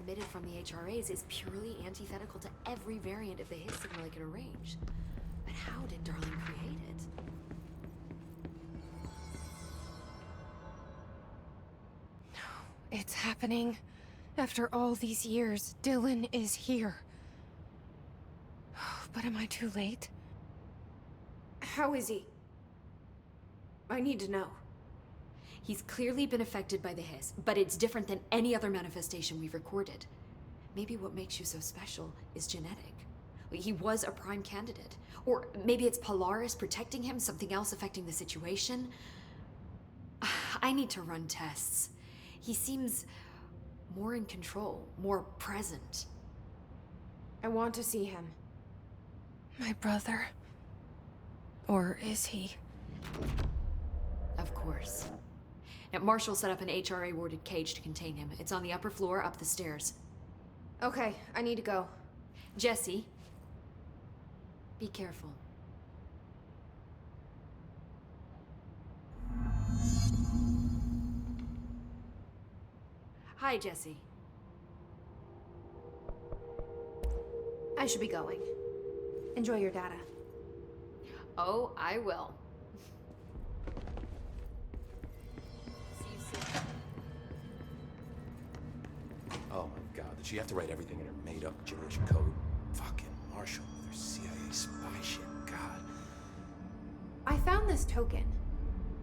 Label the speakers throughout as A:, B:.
A: emitted from the HRAs is purely antithetical to every variant of the His signal I can arrange. But how did Darling create it?
B: It's happening. After all these years, Dylan is here. But am I too late?
A: How is he? I need to know. He's clearly been affected by the Hiss, but it's different than any other manifestation we've recorded. Maybe what makes you so special is genetic. He was a prime candidate. Or maybe it's Polaris protecting him, something else affecting the situation. I need to run tests. He seems more in control, more present.
B: I want to see him. My brother? Or is he?
A: Of course. Now, Marshall set up an HRA-warded cage to contain him. It's on the upper floor, up the stairs.
B: Okay, I need to go.
A: Jesse, be careful. Hi, Jesse.
B: I should be going. Enjoy your data.
A: Oh, I will. See you soon.
C: Oh my god, did she have to write everything in her made-up gibberish code? Fucking Marshall with her CIA spy shit, god.
B: I found this token.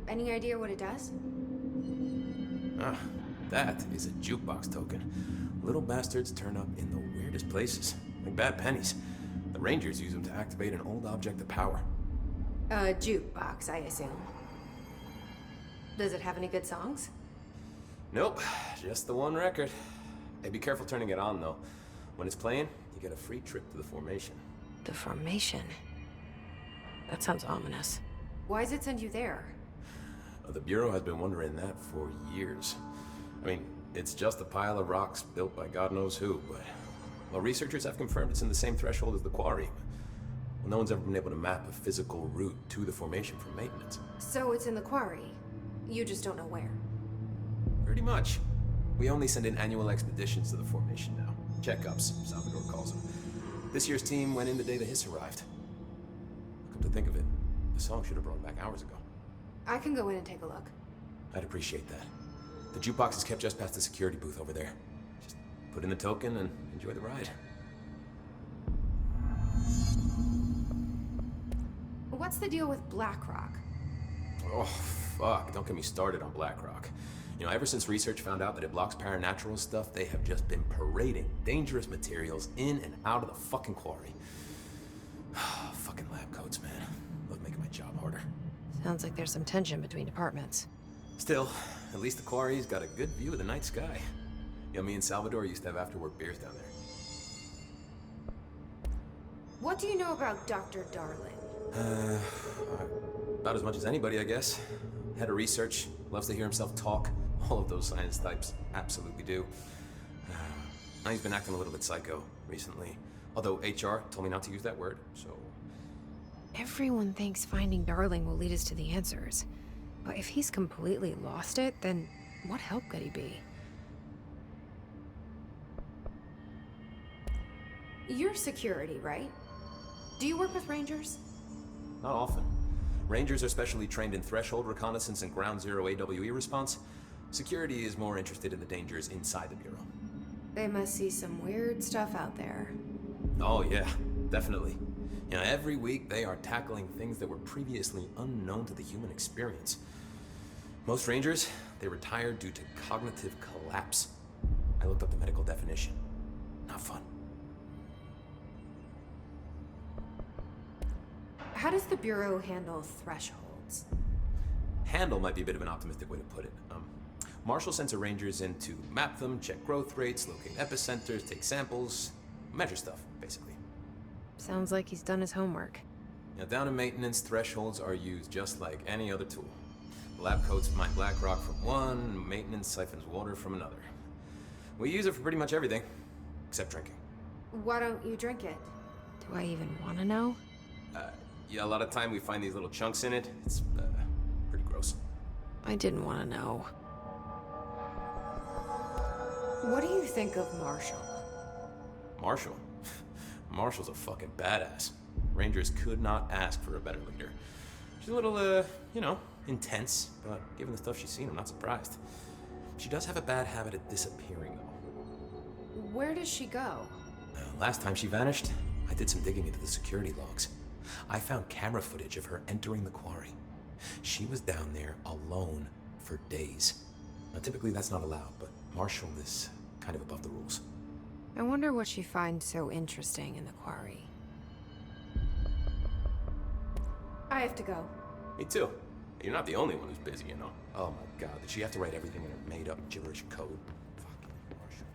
B: Any idea what it does?
C: Ah, that is a jukebox token. Little bastards turn up in the weirdest places, like bad pennies. The Rangers use them to activate an old object of power.
B: A jukebox, I assume. Does it have any good songs?
C: Nope, just the one record. Hey, be careful turning it on, though. When it's playing, you get a free trip to the formation.
B: The formation? That sounds ominous. Why does it send you there?
C: The Bureau has been wondering that for years. I mean, it's just a pile of rocks built by God knows who, but... Well, researchers have confirmed it's in the same threshold as the quarry. Well, no one's ever been able to map a physical route to the formation for maintenance.
B: So it's in the quarry. You just don't know where.
C: Pretty much. We only send in annual expeditions to the formation now. Checkups, Salvador calls them. This year's team went in the day the Hiss arrived. Come to think of it, the song should have brought back hours ago.
B: I can go in and take a look.
C: I'd appreciate that. The jukebox is kept just past the security booth over there. Just put in the token and enjoy the ride.
B: What's the deal with BlackRock?
C: Oh, fuck. Don't get me started on BlackRock. You know, ever since research found out that it blocks paranatural stuff, they have just been parading dangerous materials in and out of the fucking quarry. Fucking lab coats, man. Love making my job harder.
B: Sounds like there's some tension between departments.
C: Still, at least the quarry's got a good view of the night sky. You know, me and Salvador used to have after-work beers down there.
B: What do you know about Dr. Darling?
C: About as much as anybody, I guess. Head of research, loves to hear himself talk. All of those science types absolutely do. Now he's been acting a little bit psycho recently. Although HR told me not to use that word, so...
B: Everyone thinks finding Darling will lead us to the answers. But if he's completely lost it, then what help could he be? You're security, right? Do you work with Rangers?
C: Not often. Rangers are specially trained in threshold reconnaissance and ground zero AWE response. Security is more interested in the dangers inside the Bureau.
B: They must see some weird stuff out there.
C: Oh yeah, definitely. You know, every week they are tackling things that were previously unknown to the human experience. Most Rangers, they retire due to cognitive collapse. I looked up the medical definition. Not fun.
B: How does the Bureau handle thresholds?
C: Handle might be a bit of an optimistic way to put it. Marshall sends her Rangers in to map them, check growth rates, locate epicenters, take samples, measure stuff, basically.
B: Sounds like he's done his homework.
C: Now, down in maintenance, thresholds are used just like any other tool. Lab coats mine black rock from one, maintenance siphons water from another. We use it for pretty much everything, except drinking.
B: Why don't you drink it? Do I even want to know?
C: Yeah, a lot of time we find these little chunks in it. It's, pretty gross.
B: I didn't want to know. What do you think of Marshall?
C: Marshall? Marshall's a fucking badass. Rangers could not ask for a better leader. She's a little, intense, but given the stuff she's seen, I'm not surprised. She does have a bad habit of disappearing, though.
B: Where does she go?
C: Last time she vanished, I did some digging into the security logs. I found camera footage of her entering the quarry. She was down there alone for days. Now, typically that's not allowed, but Marshall is kind of above the rules.
B: I wonder what she finds so interesting in the quarry.
A: I have to go.
C: Me too. You're not the only one who's busy, you know. Oh my god, did she have to write everything in her made-up gibberish code? Fucking Marshall.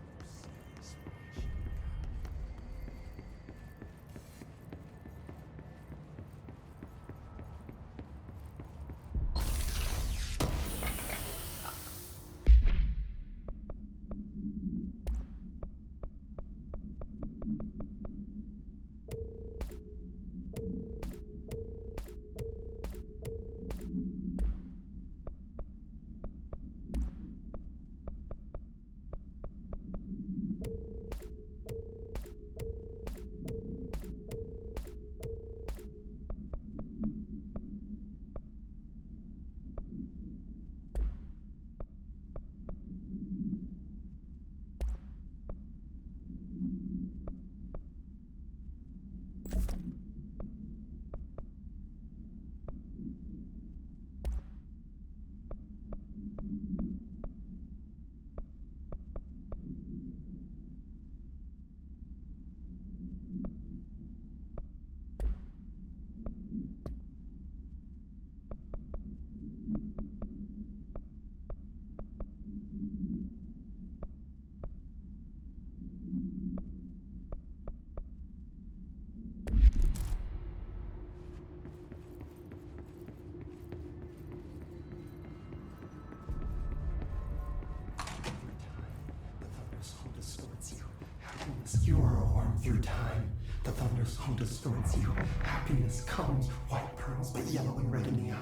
D: You are a worm through time. The thunder's home distorts you. Happiness comes, white pearls, but yellow and red in the eye.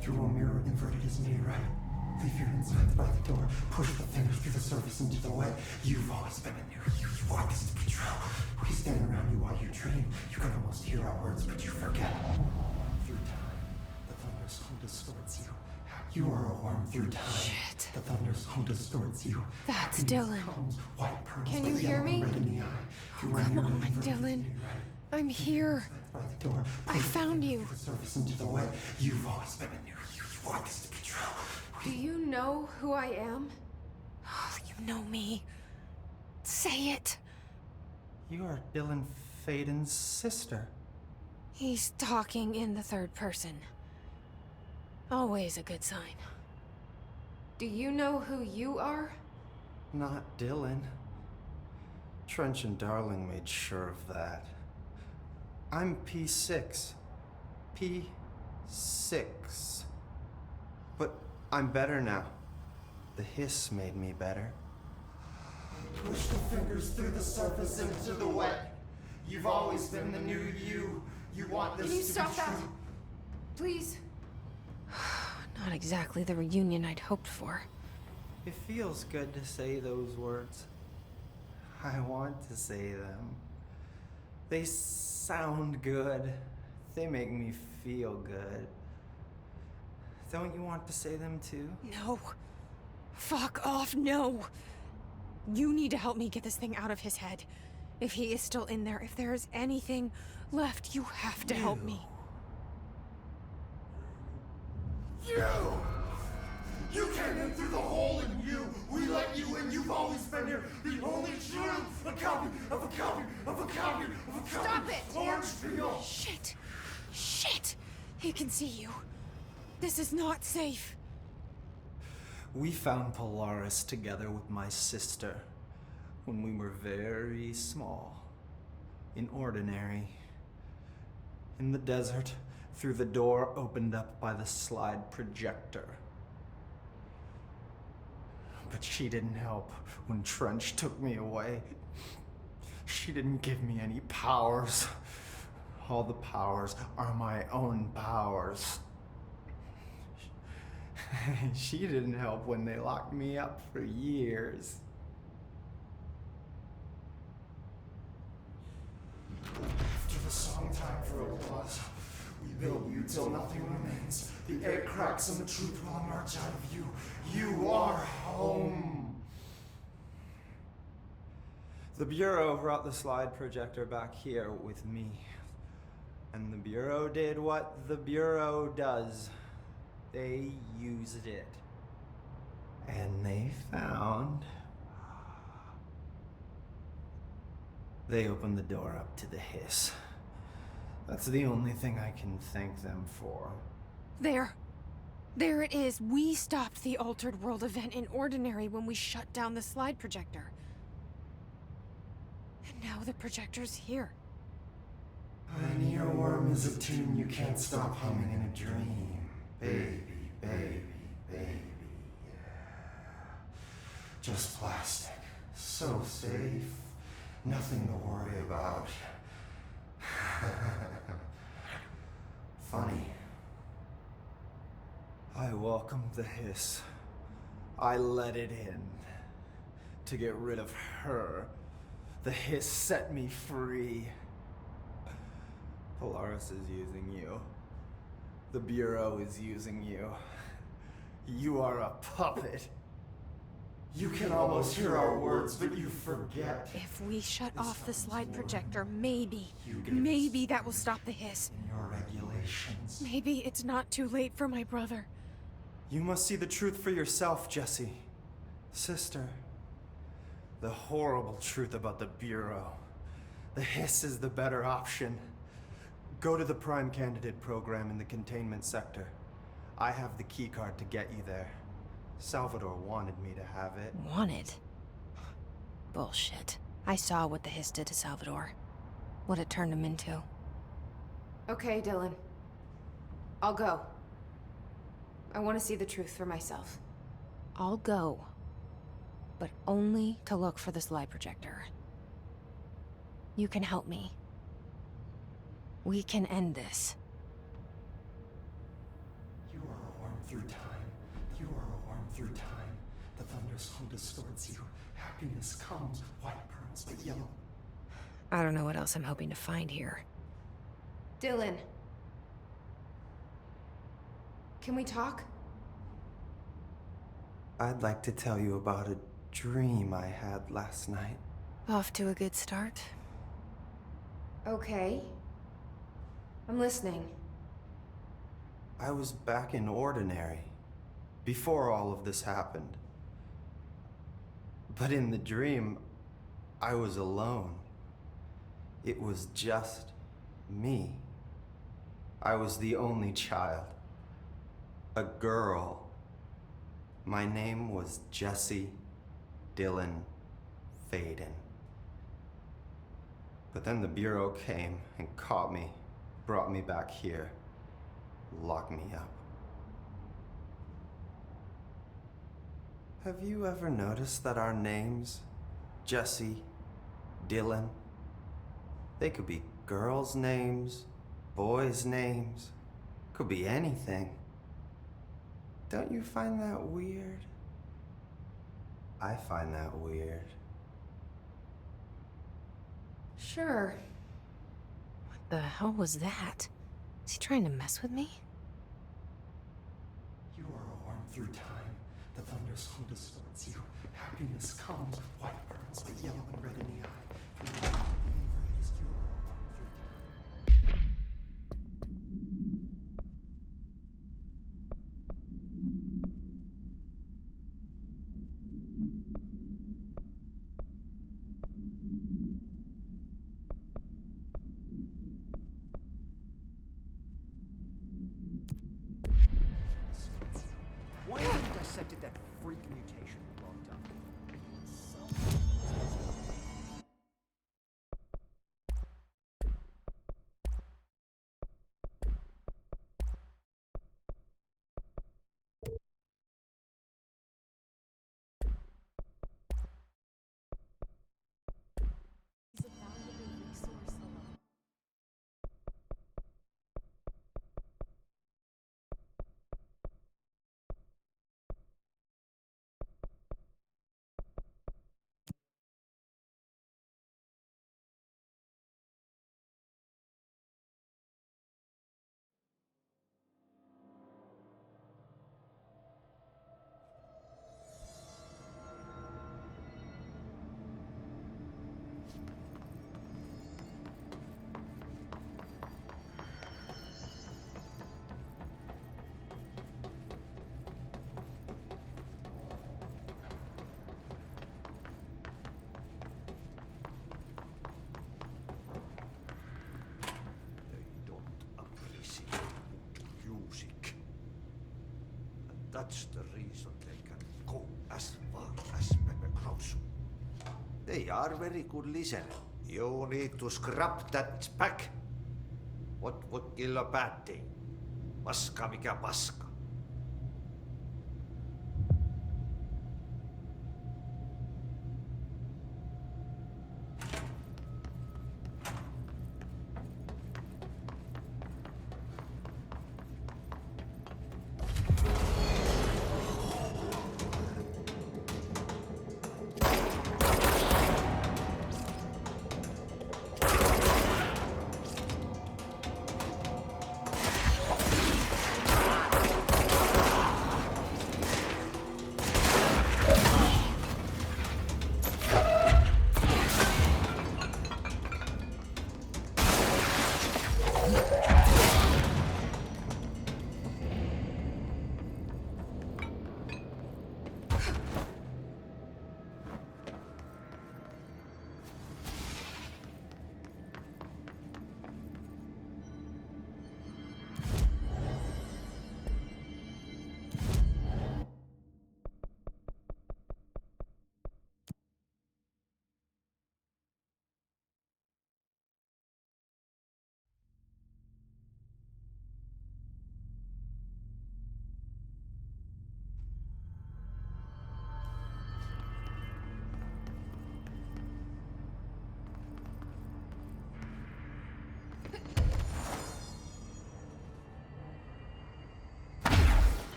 D: Through a mirror inverted is made right. Leave your insides by the door. Push the fingers through the surface into the wet. You've always been in there. You want this to be true. We stand around you while you dream. You can almost hear our words, but you forget. Through time, the thunder's home distorts you. You are a worm through time.
B: Shit.
D: The thunder's home distorts you.
B: That's
D: Happiness
B: Dylan.
D: comes, white pearls,
B: Can
D: but
B: you hear
D: yellow and
B: me?
D: red in the eye. Through a
B: Come
D: mirror
B: on,
D: inverted is
B: Dylan.
D: made right.
B: I'm here.
D: By the door.
B: I found you.
D: The surface into the wet. You've always been in there. You want this to be true.
A: Do you know who I am?
B: Oh, you know me. Say it.
E: You are Dylan Faden's sister.
B: He's talking in the third person. Always a good sign.
A: Do you know who you are?
E: Not Dylan. Trench and Darling made sure of that. I'm P6. P6. But I'm better now. The hiss made me better.
D: Push the fingers through the surface into the wet. You've always been the new you. You want this
A: Can you
D: to
A: stop
D: be
A: that?
D: true.
A: Please?
B: Not exactly the reunion I'd hoped for.
E: It feels good to say those words. I want to say them. They sound good. They make me feel good. Don't you want to say them too?
B: No. Fuck off, no. You need to help me get this thing out of his head. If he is still in there, if there is anything left, you have to help me.
D: You came in through the hole in you. We let you in. You've always been here. The only true. A copy of a copy of a copy of a copy.
A: Stop it!
D: Orange peel.
B: Shit. Shit. He can see you. This is not safe.
E: We found Polaris together with my sister when we were very small, in Ordinary, in the desert, through the door opened up by the slide projector. But she didn't help when Trench took me away. She didn't give me any powers. All the powers are my own powers. She didn't help when they locked me up for years.
D: build you till nothing remains. The egg cracks and the truth will emerge out of you. You are home.
E: The Bureau brought the slide projector back here with me. And the Bureau did what the Bureau does. They used it. And they found... They opened the door up to the hiss. That's the only thing I can thank them for.
B: There. There it is. We stopped the Altered World event in Ordinary when we shut down the slide projector. And now the projector's here.
D: An earworm is a tune you can't stop humming in a dream. Baby, baby, baby, yeah. Just plastic. So safe. Nothing to worry about. Funny.
E: I welcomed the hiss. I let it in. To get rid of her. The hiss set me free. Polaris is using you. The Bureau is using you. You are a puppet.
D: You can almost hear our words, but you forget.
B: If we shut off the slide projector, maybe
D: You
B: that will stop the hiss.
D: in your regulations.
B: Maybe it's not too late for my brother.
E: You must see the truth for yourself, Jesse. Sister. The horrible truth about the Bureau. The hiss is the better option. Go to the Prime Candidate program in the containment sector. I have the keycard to get you there. Salvador wanted me to have it.
B: Wanted? Bullshit. I saw what the hiss did to Salvador. What it turned him into.
A: Okay, Dylan. I'll go. I want to see the truth for myself.
B: I'll go. But only to look for the slide projector. You can help me. We can end this.
D: You are a worm through time. You are a worm through time. The thunderstorm distorts you. Happiness comes, white pearls, but yellow.
B: I don't know what else I'm hoping to find here.
A: Dylan. Can we talk?
E: I'd like to tell you about a dream I had last night.
B: Off to a good start.
A: Okay. I'm listening.
E: I was back in Ordinary, before all of this happened. But in the dream, I was alone. It was just me. I was the only child. A girl. My name was Jesse Dylan Faden. But then the Bureau came and caught me, brought me back here, locked me up. Have you ever noticed that our names, Jesse, Dylan, they could be girls' names, boys' names, could be anything. Don't you find that weird? I find that weird.
A: Sure.
B: What the hell was that? Is he trying to mess with me?
D: You are a worm through time. The thunderstorm distorts you. Happiness comes, white pearls, but yellow and red in the eye. Through the inverted is you are a worm through time.
F: Why haven't you dissected that freak mutation in a long time?
G: That's the reason they can go as far as Pepper grows. They are very good listeners. You need to scrap that back. What would kill a bad thing? Paska mikä paska.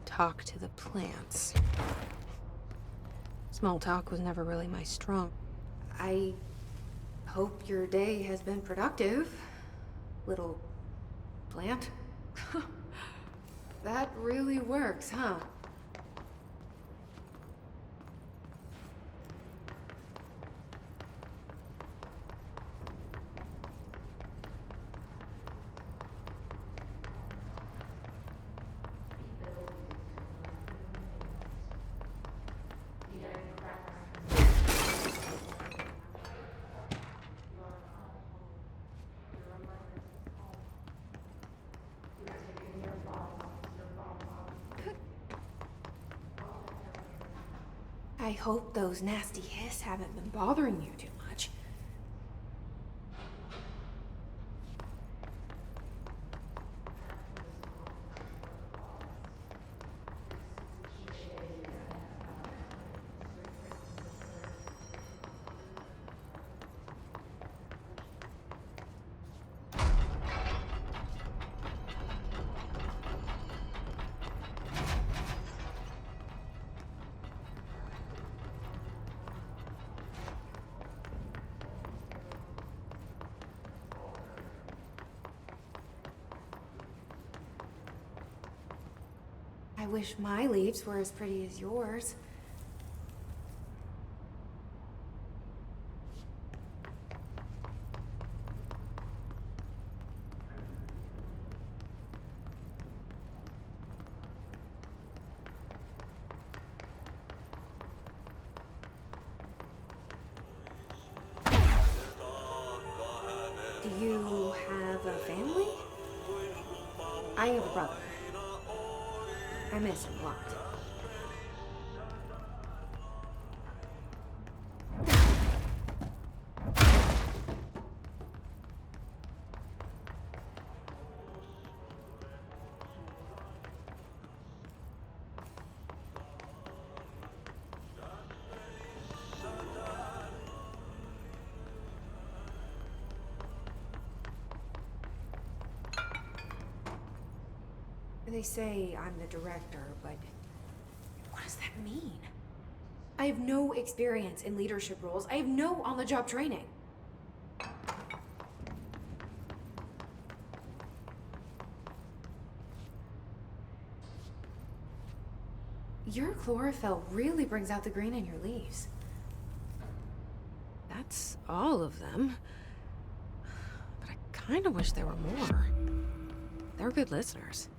B: Talk to the plants. Small talk was never really my strong.
A: I hope your day has been productive, little plant. That really works, huh? I hope those nasty hiss haven't been bothering you too much. I wish my leaves were as pretty as yours. Do you have a family? I have a brother. I miss him a lot. They say I'm the director, but what does that mean? I have no experience in leadership roles. I have no on-the-job training. Your chlorophyll really brings out the green in your leaves. That's
B: that's all of them. But I kind of wish there were more. They're good listeners.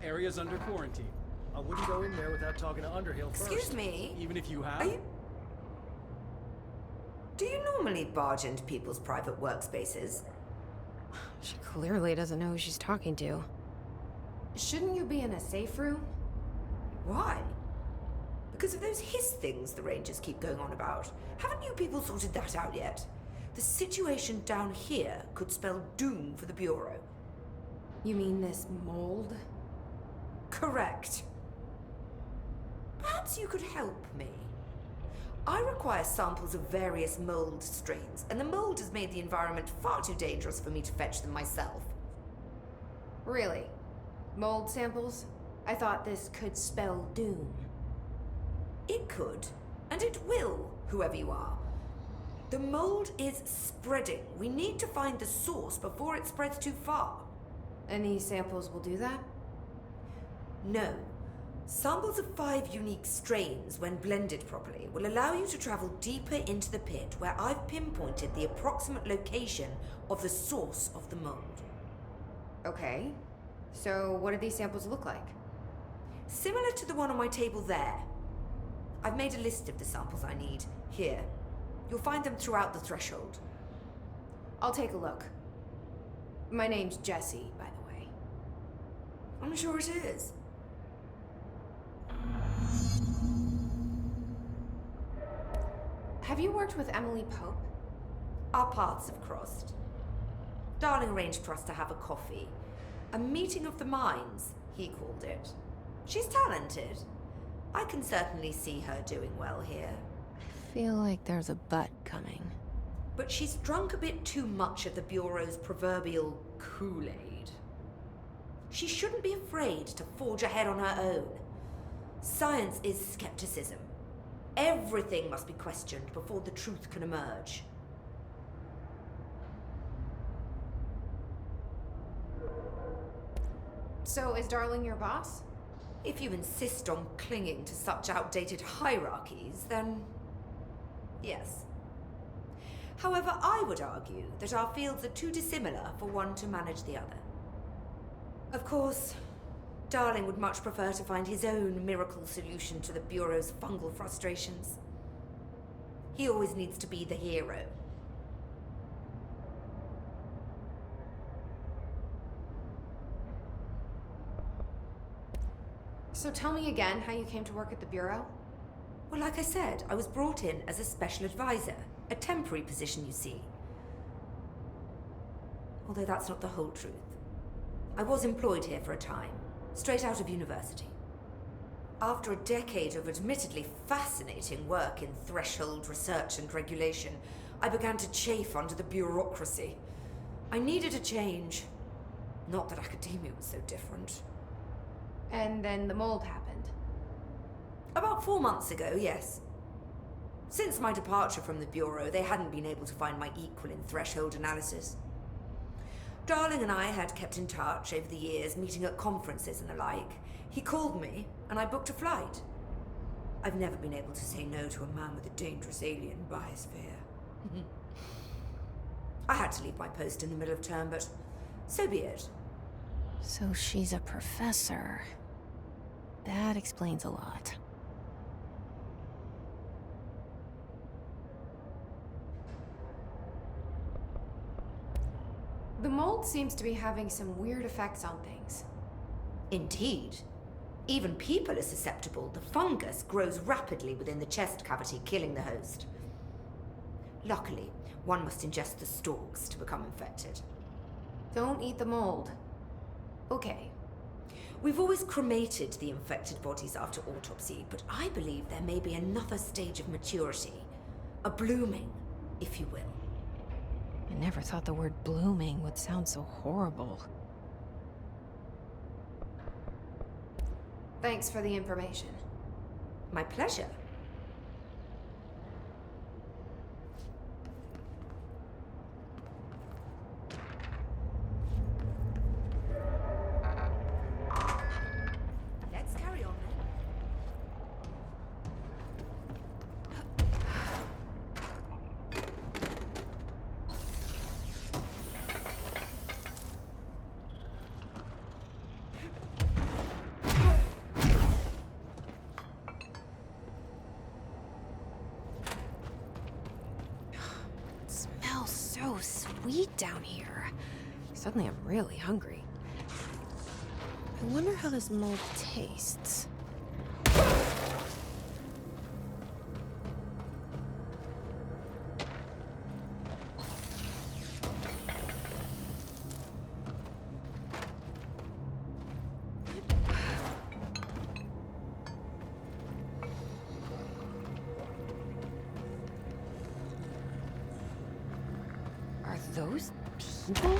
H: Area's under quarantine. I wouldn't go in there without talking to Underhill first.
I: Excuse me?
H: Even if you have.
I: Are you... Do you normally barge into people's private workspaces?
B: She clearly doesn't know who she's talking to.
A: Shouldn't you be in a safe room?
I: Why? Because of those hiss things the Rangers keep going on about. Haven't you people sorted that out yet? The situation down here could spell doom for the Bureau.
A: You mean this mold?
I: Correct. Perhaps you could help me. I require samples of various mold strains, and the mold has made the environment far too dangerous for me to fetch them myself.
A: Really? Mold samples? I thought this could spell doom.
I: It could, and it will, whoever you are. The mold is spreading. We need to find the source before it spreads too far.
A: And these samples will do that?
I: No. Samples of 5 unique strains, when blended properly, will allow you to travel deeper into the pit where I've pinpointed the approximate location of the source of the mold.
A: Okay. So what do these samples look like?
I: Similar to the one on my table there. I've made a list of the samples I need. Here. You'll find them throughout the threshold.
A: I'll take a look. My name's Jessie, by the way.
I: I'm sure it is.
A: Have you worked with Emily Pope?
I: Our paths have crossed. Darling arranged for us to have a coffee. A meeting of the minds, he called it. She's talented. I can certainly see her doing well here.
B: Feel like there's a but coming.
I: But she's drunk a bit too much of the Bureau's proverbial Kool-Aid. She shouldn't be afraid to forge ahead on her own. Science is skepticism. Everything must be questioned before the truth can emerge.
A: So is Darling your boss?
I: If you insist on clinging to such outdated hierarchies, then yes. However, I would argue that our fields are too dissimilar for one to manage the other. Of course, Darling would much prefer to find his own miracle solution to the Bureau's fungal frustrations. He always needs to be the hero.
A: So tell me again how you came to work at the Bureau?
I: Well, like I said, I was brought in as a special advisor. A temporary position, you see. Although that's not the whole truth. I was employed here for a time, straight out of university. After a decade of admittedly fascinating work in threshold research and regulation, I began to chafe under the bureaucracy. I needed a change. Not that academia was so different.
A: And then the mold happened.
I: About 4 months ago, yes. Since my departure from the Bureau, they hadn't been able to find my equal in threshold analysis. Darling and I had kept in touch over the years, meeting at conferences and the like. He called me, and I booked a flight. I've never been able to say no to a man with a dangerous alien biosphere. I had to leave my post in the middle of term, but so be it.
B: So she's a professor. That explains a lot.
A: The mold seems to be having some weird effects on things.
I: Indeed. Even people are susceptible. The fungus grows rapidly within the chest cavity, killing the host. Luckily, one must ingest the stalks to become infected.
A: Don't eat the mold. Okay.
I: We've always cremated the infected bodies after autopsy, but I believe there may be another stage of maturity. A blooming, if you will.
B: I never thought the word blooming would sound so horrible.
A: Thanks for the information.
I: My pleasure. Let's carry on then.
B: It smells so sweet down here. Suddenly I'm really hungry. I wonder how this mold tastes. Are those people?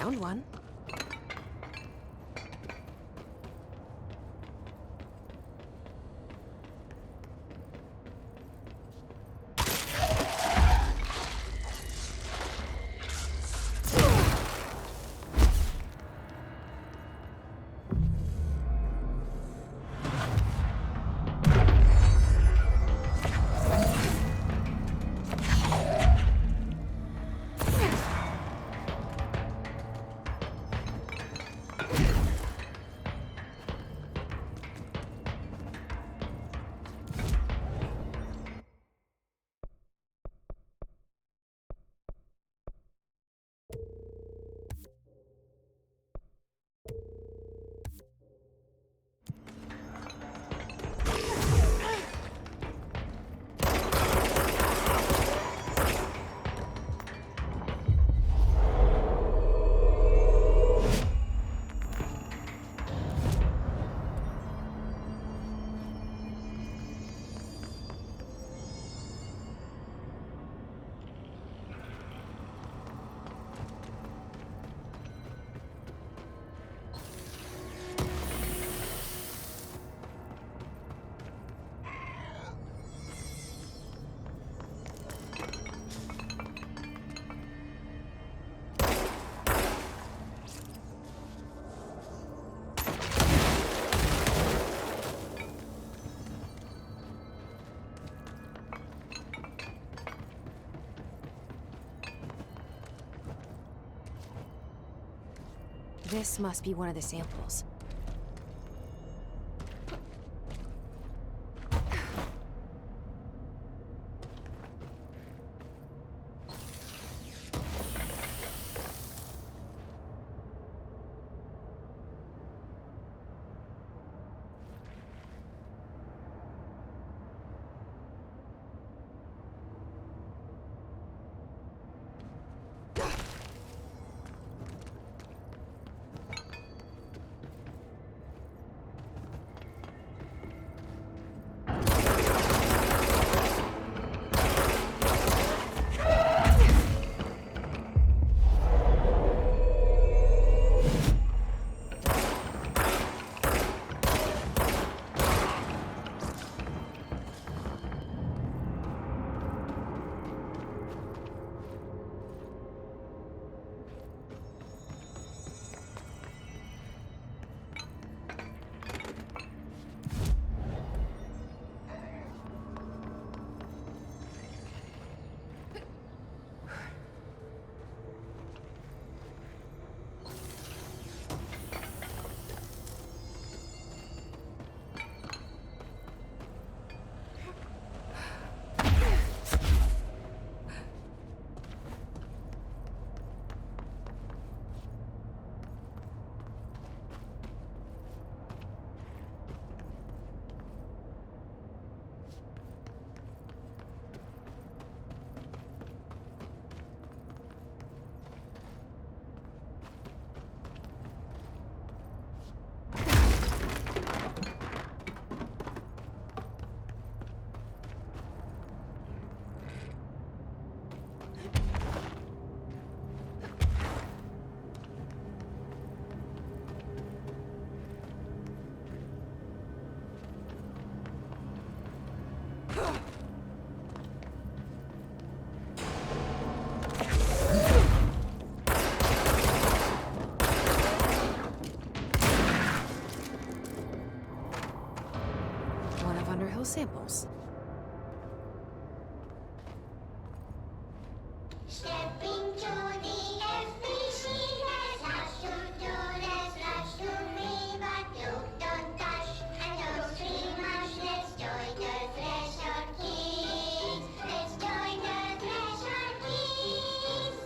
B: Found one. This must be one of the samples. One of Underhill's samples.
J: Stepping to the FBC, there's lots to do, there's lots to read, but you don't touch and don't see much. Let's join the Threshold Kids. Let's join the Threshold Kids.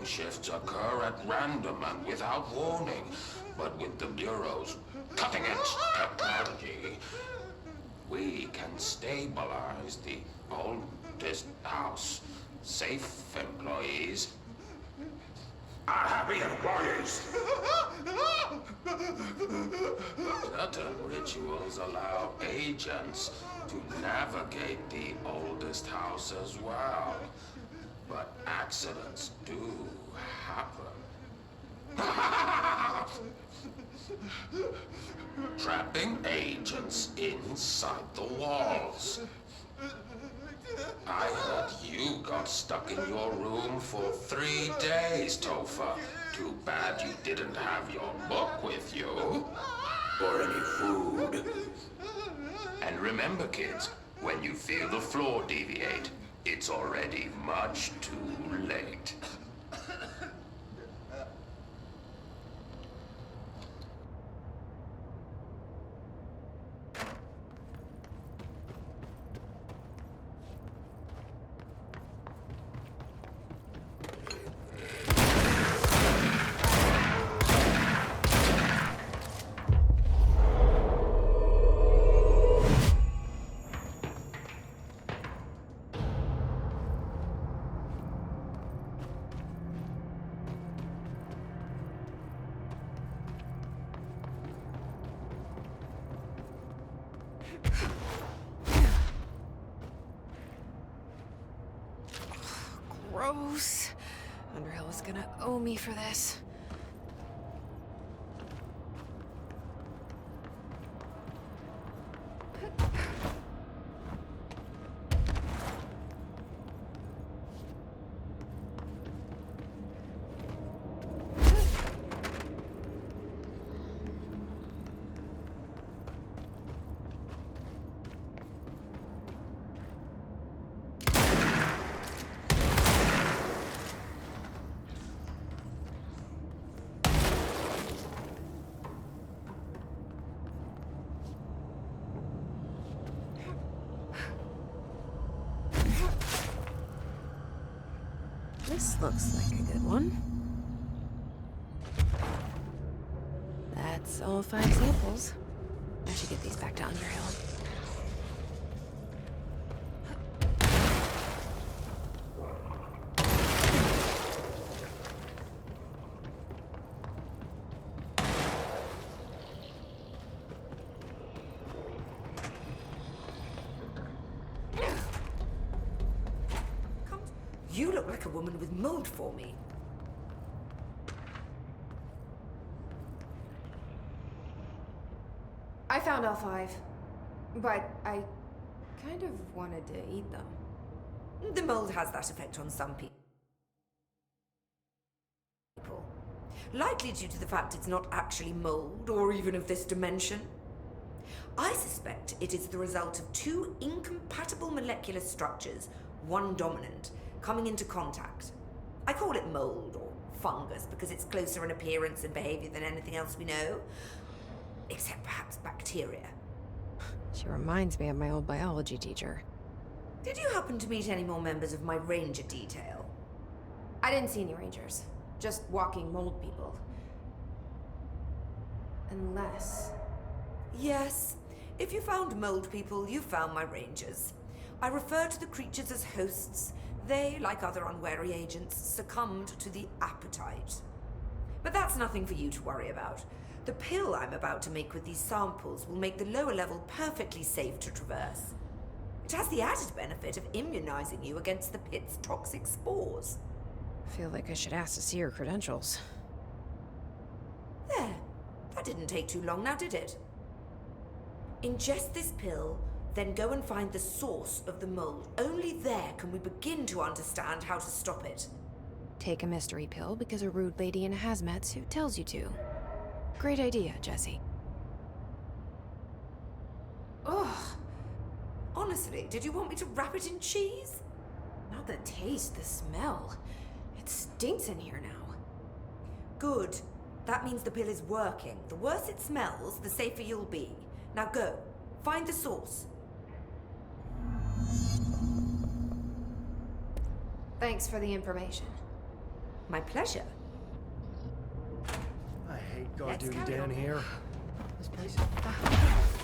K: shifts occur at random and without warning. But with the Bureau's cutting-edge technology, we can stabilize the oldest house. Safe employees are happy employees. Certain rituals allow agents to navigate the oldest house as well. But accidents do happen. Trapping agents inside the walls. I heard you got stuck in your room for 3 days, Topher. Too bad you didn't have your book with you. Or any food. And remember, kids, when you feel the floor deviate, it's already much too late.
B: Gross. Underhill is gonna owe me for this. This looks like a good one. That's all 5 samples. I should get these back to Underhill.
I: You look like a woman with mold for me.
B: I found all 5, but I kind of wanted to eat them.
I: The mold has that effect on some people. Likely due to the fact it's not actually mold, or even of this dimension. I suspect it is the result of 2 incompatible molecular structures, one dominant, coming into contact. I call it mold, or fungus, because it's closer in appearance and behavior than anything else we know. Except perhaps bacteria.
B: She reminds me of my old biology teacher.
I: Did you happen to meet any more members of my ranger detail?
B: I didn't see any rangers. Just walking mold people. Unless...
I: Yes. If you found mold people, you found my rangers. I refer to the creatures as hosts. They, like other unwary agents, succumbed to the appetite. But that's nothing for you to worry about. The pill I'm about to make with these samples will make the lower level perfectly safe to traverse. It has the added benefit of immunizing you against the pit's toxic spores.
B: I feel like I should ask to see her credentials.
I: There. That didn't take too long now, did it? Ingest this pill, then go and find the source of the mold. Only there can we begin to understand how to stop it.
B: Take a mystery pill because a rude lady in a hazmat suit tells you to. Great idea, Jesse.
I: Ugh. Honestly, did you want me to wrap it in cheese?
B: Not the taste, the smell. It stinks in here now.
I: Good. That means the pill is working. The worse it smells, the safer you'll be. Now go. Find the source.
B: Thanks for the information.
I: My pleasure.
H: I hate guard
I: Let's
H: duty
I: carry
H: down
I: on.
H: here. This place is